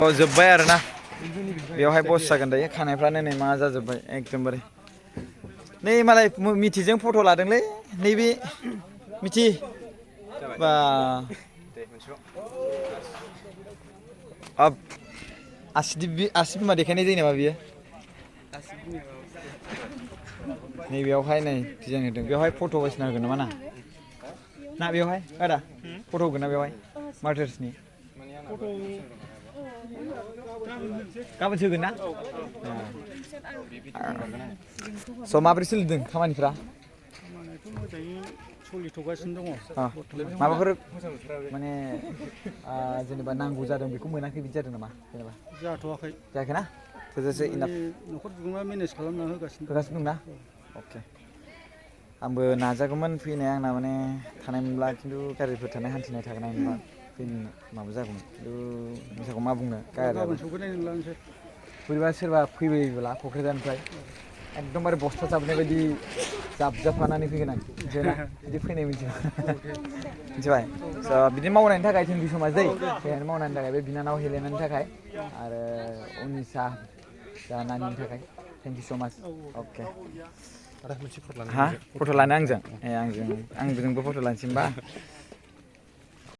जोब्बाय आरोना बेवहाय बस जागोन दायो खानायफ्रानो नै मा जाजोब्बाय एकदमबारे नै मालाय मिथिजों फट' लादोंलै नैबे मिथि बा आसि बिमा देखायनाय जायो नामा बियो नैबेयावहाय नै डिजाइन होदों बेवहाय फट' बायसिना होगोन नामा ना बेवहाय आदा फट' होगोन ना बेवहाय मार्टार्सनि गाबोनसो होगोन ना स' माबोरै सोलिदों खामानिफ्रा खामानियाथ' मोजाङै सोलिथ'गासिनो दङ माबाफोर माने जेनेबा नांगौ जादों बेखौ मोनाखै बिदि जादों नामा जेनेबा जाथ'वाखै जायाखैना थोजासे इनाफ न'खर बिगोमाया मेनेज खालामना होगासिनो दंना अके आंबो नाजागौमोन फैनाया आंना माने थानायमोनब्ला खिन्थु गारिफोर थानाय हान्थिनाय थानाय मोनबा फैनो माबा जागौमोन खिन्थु मिसाखौ मा बुंनो गाबोन सौफैनाय नंला नोंसोर बोरैबा सोरबा फैबायोब्ला क'क्राझारनिफ्राय एकदमबारे बस्था जाबनाय बायदि जाबजाबफानानै फैगोन आं मिथिबायना बिदि फैनाय मिथिबाय बिदिनो मावनायनि थाखाय थेंक इउ स माच दै बेहायनो मावनायनि थाखाय बे बिनानाव हेलेनानि थाखाय आरो अनिसा जा नानिनि थाखाय थेंक इउ स माच अके हा फट' लानो आंजों आंजोंबो फट' लानोसै होनबा